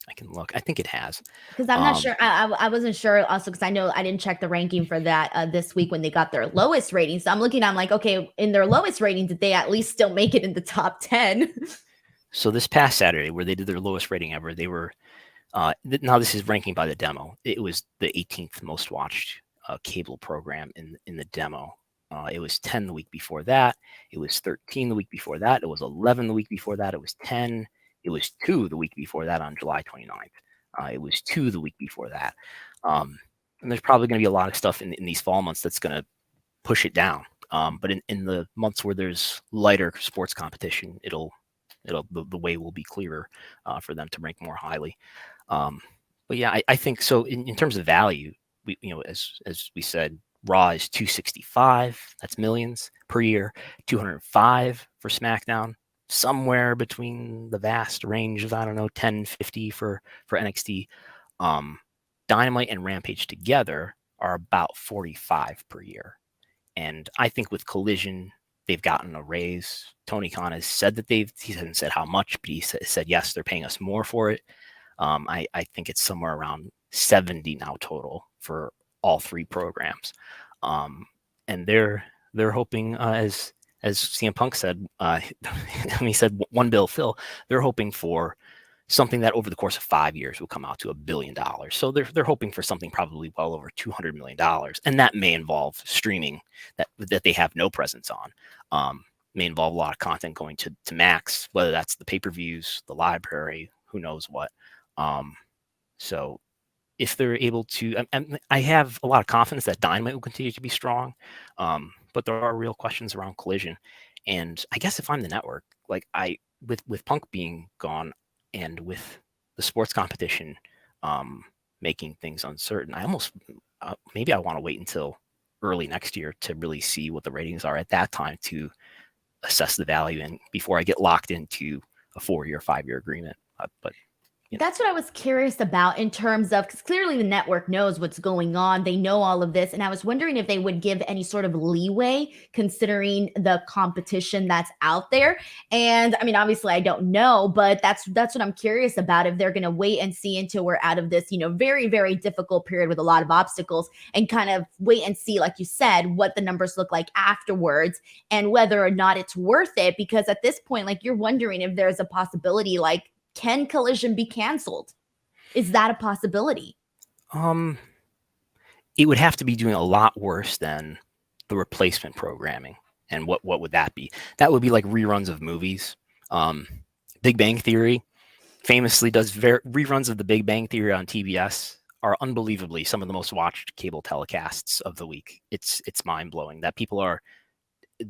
S2: I can look. I think it has.
S1: Because I'm not sure. I wasn't sure also because I know I didn't check the ranking for that this week when they got their lowest rating. So I'm like, okay, in their lowest rating, did they at least still make it in the top 10?
S2: So this past Saturday, where they did their lowest rating ever, they were, now this is ranking by the demo. It was the 18th most watched cable program in the demo. It was 10 the week before that. It was 13 the week before that. It was 11 the week before that. It was 10. It was 2 the week before that on July 29th. It was 2 the week before that. And there's probably going to be a lot of stuff in these fall months that's going to push it down. But in the months where there's lighter sports competition, the way will be clearer for them to rank more highly. But yeah, I think so. In terms of value, as we said, Raw is 265. That's millions per year. 205 for SmackDown. Somewhere between the vast range of 10-50 for NXT. Dynamite and Rampage together are about 45 per year. And I think with Collision, they've gotten a raise. Tony Khan has said that he hasn't said how much, but he said yes, they're paying us more for it. I think it's somewhere around 70 now total for all three programs. And they're hoping, as CM Punk said, when he said one bill Phil, they're hoping for something that over the course of 5 years will come out to $1 billion. So they're hoping for something probably well over $200 million. And that may involve streaming that they have no presence on. May involve a lot of content going to Max, whether that's the pay-per-views, the library, who knows what. So if they're able to, I have a lot of confidence that Dynamite will continue to be strong. But there are real questions around Collision. And I guess if I'm the network, like with Punk being gone and with the sports competition making things uncertain, I almost maybe I want to wait until early next year to really see what the ratings are at that time to assess the value and before I get locked into a 4-year, 5-year agreement. But
S1: that's what I was curious about in terms of, because clearly the network knows what's going on. They know all of this. And I was wondering if they would give any sort of leeway considering the competition that's out there. And I mean, obviously I don't know, but that's what I'm curious about. If they're going to wait and see until we're out of this, very, very difficult period with a lot of obstacles and kind of wait and see, like you said, what the numbers look like afterwards and whether or not it's worth it. Because at this point, like you're wondering if there's a possibility, like, can Collision be canceled? Is that a possibility?
S2: It would have to be doing a lot worse than the replacement programming. And what would that be? That would be like reruns of movies. Big Bang Theory famously does reruns of the Big Bang Theory on TBS are unbelievably some of the most watched cable telecasts of the week. It's mind blowing that people are,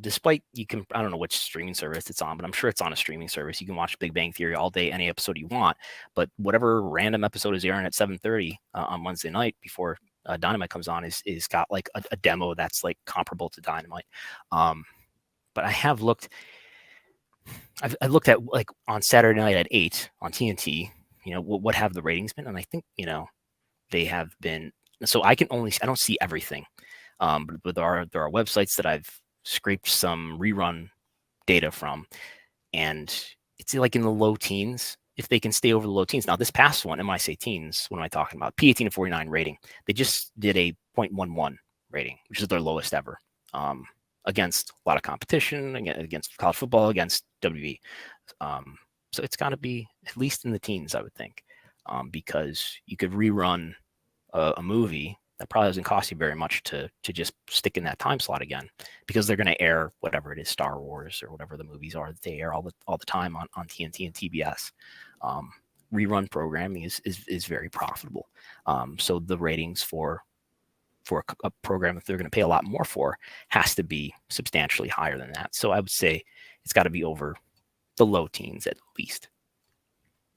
S2: despite you can, I don't know which streaming service it's on, but I'm sure it's on a streaming service. You can watch Big Bang Theory all day, any episode you want. But whatever random episode is airing at 7:30 on Wednesday night before Dynamite comes on is got like a demo that's like comparable to Dynamite. But I have looked. I've looked at like on Saturday night at 8 on TNT. What have the ratings been? And I think they have been. So I don't see everything. But there are websites that I've scraped some rerun data from, and it's like in the low teens. If they can stay over the low teens. Now, this past one, and when I say teens, what am I talking about? P18 to 49 rating. They just did a 0.11 rating, which is their lowest ever, against a lot of competition, against college football, against WWE. So it's got to be at least in the teens, I would think, because you could rerun a movie that probably doesn't cost you very much to just stick in that time slot again, because they're going to air whatever it is, Star Wars or whatever the movies are that they air all the time on TNT and TBS. Rerun programming is very profitable. So the ratings for a program that they're going to pay a lot more for has to be substantially higher than that. So I would say it's got to be over the low teens at least.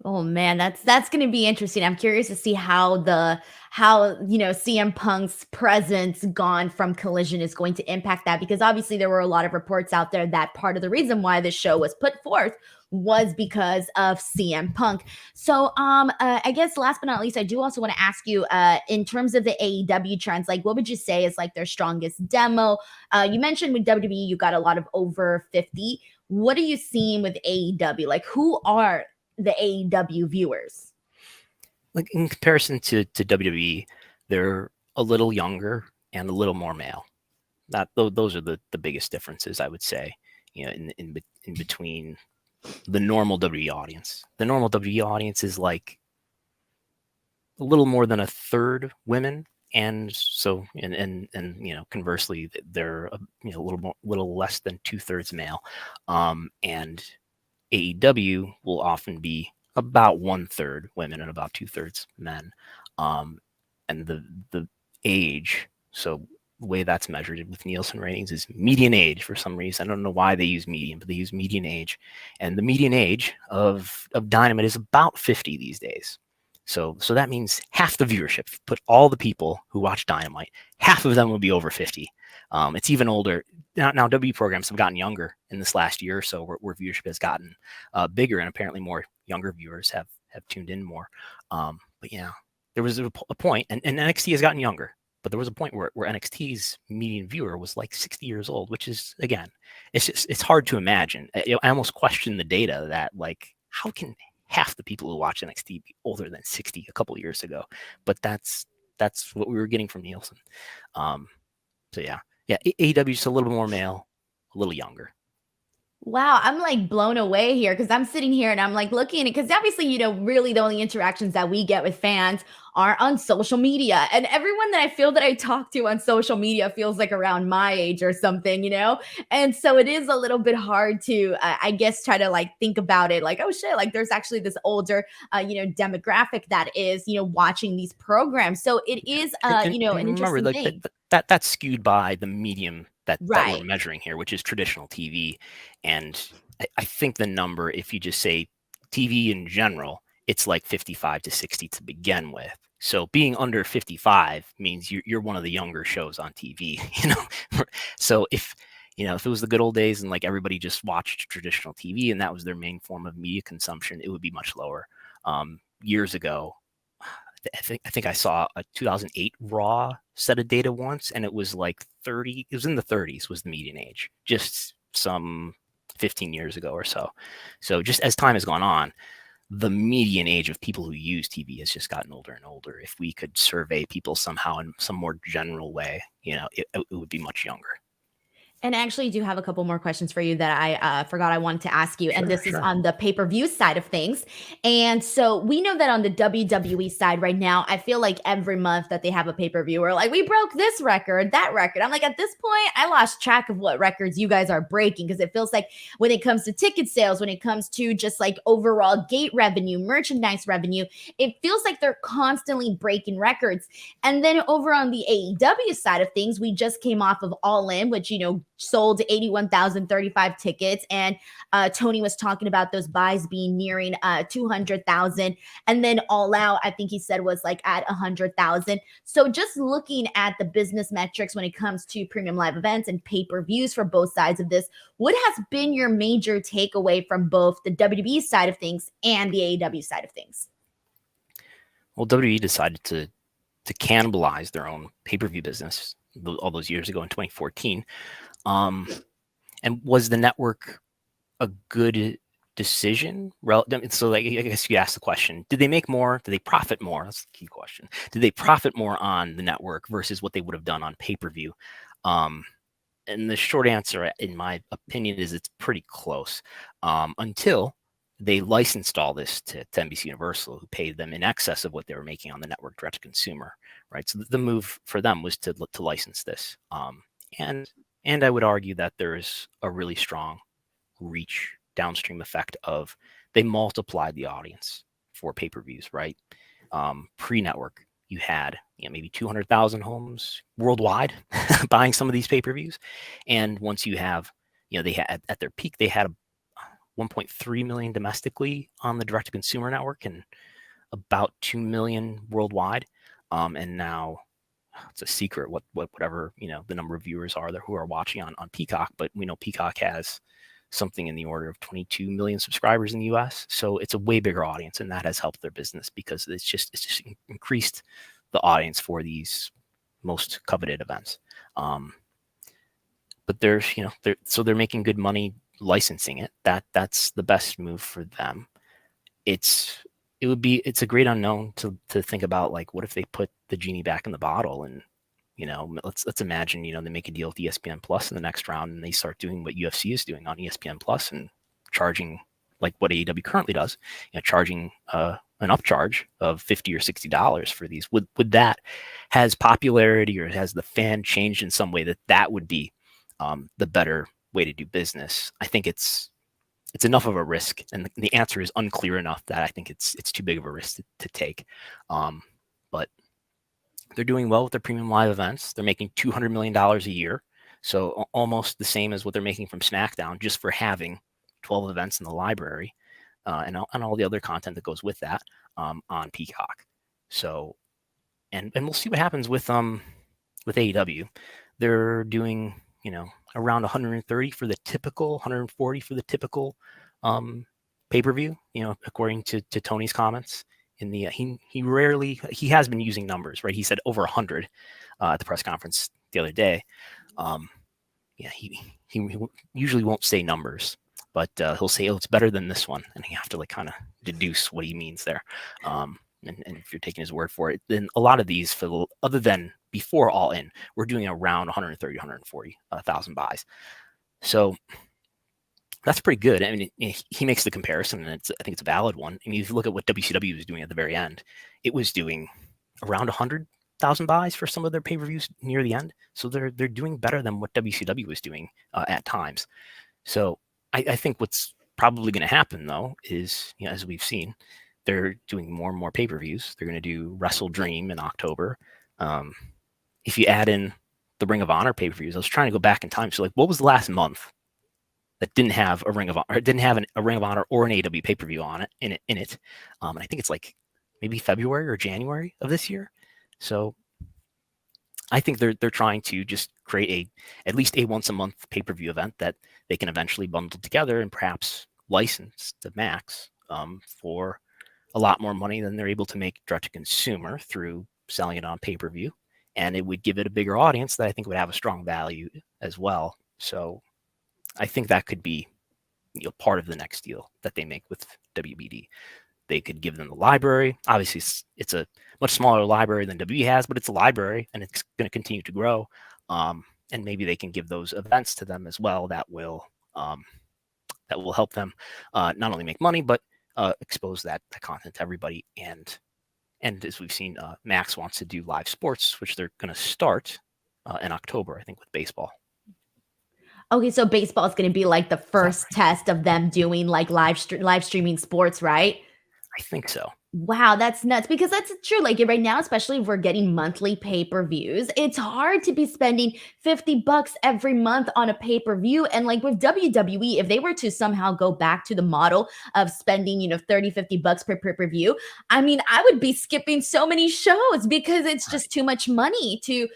S1: Oh man, that's going to be interesting. I'm curious to see how CM Punk's presence gone from Collision is going to impact that, because obviously there were a lot of reports out there that part of the reason why this show was put forth was because of CM Punk. So I guess last but not least, I do also want to ask you in terms of the AEW trends, like what would you say is like their strongest demo? You mentioned with WWE you got a lot of over 50. What are you seeing with AEW? Like who are the AEW viewers?
S2: Like in comparison to WWE, they're a little younger and a little more male. Those are the biggest differences, I would say. In between the normal WWE audience. The normal WWE audience is like a little more than a third women, and so and conversely, they're a little less than 2/3 male, and AEW will often be about 1/3 women and about 2/3 men. And the age, so the way that's measured with Nielsen ratings is median age for some reason. I don't know why they use median, but they use median age. And the median age of Dynamite is about 50 these days. So that means half the viewership. If you put all the people who watch Dynamite, half of them will be over 50. It's even older. Now W programs have gotten younger in this last year or so, where viewership has gotten bigger, and apparently more younger viewers have tuned in more. But yeah, there was a point, and NXT has gotten younger, but there was a point where NXT's median viewer was like 60 years old, which is, again, it's hard to imagine. I almost question the data that, like, how can half the people who watch NXT be older than 60 a couple of years ago? But that's what we were getting from Nielsen. So yeah, AEW is a little more male, a little younger.
S1: Wow, I'm like blown away here because I'm sitting here and I'm like looking at it, because obviously, really the only interactions that we get with fans are on social media. And everyone that I feel that I talk to on social media feels like around my age or something. And so it is a little bit hard to, I guess, try to like think about it like, oh shit, like there's actually this older, demographic that is, watching these programs. So it is,
S2: And
S1: an
S2: remember,
S1: interesting
S2: like
S1: thing.
S2: that's skewed by the medium that we're
S1: Right.
S2: measuring here, which is traditional TV. And I think the number, if you just say TV in general, it's like 55 to 60 to begin with. So being under 55 means you're one of the younger shows on TV, So if it was the good old days and like everybody just watched traditional TV and that was their main form of media consumption, it would be much lower. Years ago, I think I saw a 2008 Raw set of data once, and it was like 30. It was in the 30s was the median age, just some 15 years ago or so. So just as time has gone on, the median age of people who use TV has just gotten older and older. If we could survey people somehow in some more general way, it would be much younger.
S1: And I actually do have a couple more questions for you that I forgot I wanted to ask you. And this is on the pay per view side of things. And so we know that on the WWE side right now, I feel like every month that they have a pay per view, we're like, we broke this record, that record. I'm like, at this point, I lost track of what records you guys are breaking because it feels like when it comes to ticket sales, when it comes to just like overall gate revenue, merchandise revenue, it feels like they're constantly breaking records. And then over on the AEW side of things, we just came off of All In, which, sold 81,035 tickets. And Tony was talking about those buys being nearing 200,000. And then All Out, I think he said was like at 100,000. So just looking at the business metrics when it comes to premium live events and pay per views for both sides of this, what has been your major takeaway from both the WWE side of things and the AEW side of things?
S2: Well, WWE decided to cannibalize their own pay-per-view business all those years ago in 2014. And was the network a good decision? So, like, I guess you asked the question: did they make more? Did they profit more? That's the key question. Did they profit more on the network versus what they would have done on pay-per-view? And the short answer, in my opinion, is it's pretty close. Until they licensed all this to NBC Universal, who paid them in excess of what they were making on the network direct to consumer, right? So the move for them was to license this. And I would argue that there is a really strong reach downstream effect of they multiplied the audience for pay-per-views, right? Pre-network, you had maybe 200,000 homes worldwide buying some of these pay-per-views. And once you have, they had at their peak, they had 1.3 million domestically on the direct-to-consumer network and about 2 million worldwide. And now it's a secret whatever the number of viewers are there who are watching on Peacock, but we know Peacock has something in the order of 22 million subscribers in the US. So it's a way bigger audience, and that has helped their business because it's just increased the audience for these most coveted events. But they're making good money licensing it. That's the best move for them. It's a great unknown to think about, like, what if they put the genie back in the bottle and let's imagine they make a deal with ESPN Plus in the next round and they start doing what UFC is doing on ESPN Plus and charging like what AEW currently does, charging an upcharge of $50 or $60 for these. Would that, has popularity or has the fan changed in some way that would be the better way to do business? I think it's enough of a risk, and the answer is unclear enough that I think it's too big of a risk to take. But they're doing well with their premium live events. They're making $200 million a year, so almost the same as what they're making from SmackDown, just for having 12 events in the library, and all the other content that goes with that on Peacock. So, and we'll see what happens with AEW. They're doing around 130 for the typical, 140 for the typical pay-per-view. According to Tony's comments. In the he has been using numbers, right? He said over 100 at the press conference the other day. He usually won't say numbers, but he'll say, "Oh, it's better than this one," and you have to kind of deduce what he means there. And if you're taking his word for it, then a lot of these, other than before All In, we're doing around 130, 140,000 buys. So that's pretty good. I mean, he makes the comparison, and I think it's a valid one. I mean, if you look at what WCW was doing at the very end, it was doing around 100,000 buys for some of their pay-per-views near the end. So they're doing better than what WCW was doing at times. So I think what's probably going to happen, though, is, as we've seen, they're doing more and more pay-per-views. They're going to do Wrestle Dream in October. If you add in the Ring of Honor pay-per-views, I was trying to go back in time. So, like, what was the last month that didn't have a Ring of Honor, or didn't have a Ring of Honor or an AEW pay-per-view on it in it? And I think it's like maybe February or January of this year. So I think they're trying to just create at least a once a month pay-per-view event that they can eventually bundle together and perhaps license to Max for a lot more money than they're able to make direct to consumer through selling it on pay-per-view. And it would give it a bigger audience that I think would have a strong value as well. So I think that could be part of the next deal that they make with WBD. They could give them the library. Obviously, it's a much smaller library than WWE has, but it's a library, and it's going to continue to grow. and maybe they can give those events to them as well that will help them not only make money but expose that content to everybody. And as we've seen, Max wants to do live sports, which they're going to start in October, I think, with baseball.
S1: Okay, so baseball is going to be like the first test of them doing like live streaming sports, right?
S2: I think so.
S1: Wow, that's nuts, because that's true. Like right now, especially if we're getting monthly pay-per-views, it's hard to be spending $50 every month on a pay-per-view. And like with WWE, if they were to somehow go back to the model of spending, $30-50 per pay-per-view, I mean, I would be skipping so many shows because it's just too much money to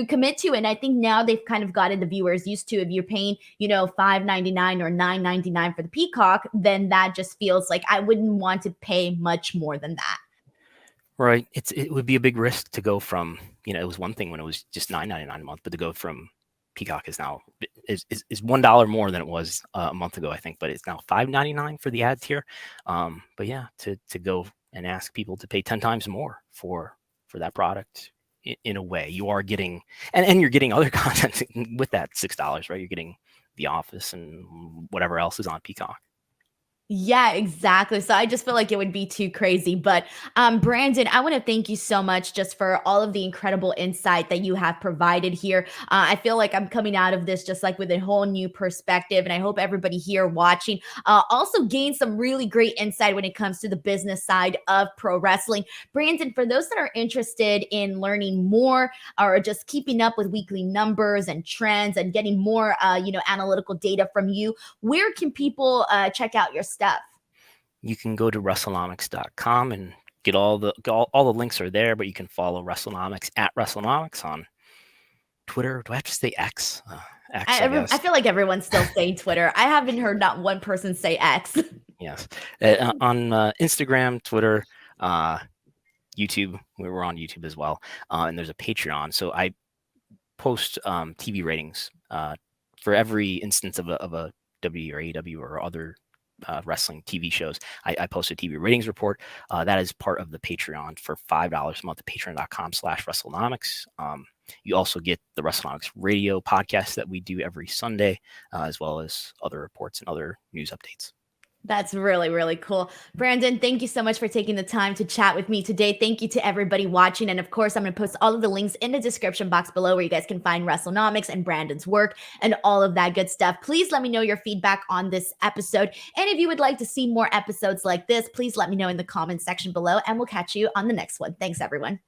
S1: commit to. And I think now they've kind of gotten the viewers used to, if you're paying, $5.99 or $9.99 for the Peacock, then that just feels like I wouldn't want to pay much more than that.
S2: Right. It would be a big risk to go from, it was one thing when it was just $9.99 a month, but to go from Peacock is now is $1 more than it was a month ago, I think, but it's now $5.99 for the ad tier. But yeah, to go and ask people to pay 10 times more for that product, in a way, you are getting, and you're getting other content with that $6, right? You're getting The Office and whatever else is on Peacock.
S1: Yeah, exactly. So I just feel like it would be too crazy. But Brandon, I want to thank you so much just for all of the incredible insight that you have provided here. I feel like I'm coming out of this just like with a whole new perspective. And I hope everybody here watching also gained some really great insight when it comes to the business side of pro wrestling. Brandon, for those that are interested in learning more or just keeping up with weekly numbers and trends and getting more, analytical data from you, where can people check out your stuff?
S2: You can go to Wrestlenomics.com and get all the links are there, but you can follow Wrestlenomics at Wrestlenomics on Twitter. Do I have to say X? I guess.
S1: I feel like everyone's still saying Twitter. I haven't heard not one person say X.
S2: Yes. On Instagram, Twitter, YouTube. We're on YouTube as well. And there's a Patreon. So I post TV ratings for every instance of a WWE or AEW or other wrestling TV shows. I post a TV ratings report. That is part of the Patreon for $5 a month, patreon.com/Wrestlenomics. You also get the Wrestlenomics radio podcast that we do every Sunday, as well as other reports and other news updates.
S1: That's really, really cool. Brandon, thank you so much for taking the time to chat with me today. Thank you to everybody watching. And of course, I'm going to post all of the links in the description box below where you guys can find Wrestlenomics and Brandon's work and all of that good stuff. Please let me know your feedback on this episode. And if you would like to see more episodes like this, please let me know in the comments section below, and we'll catch you on the next one. Thanks, everyone.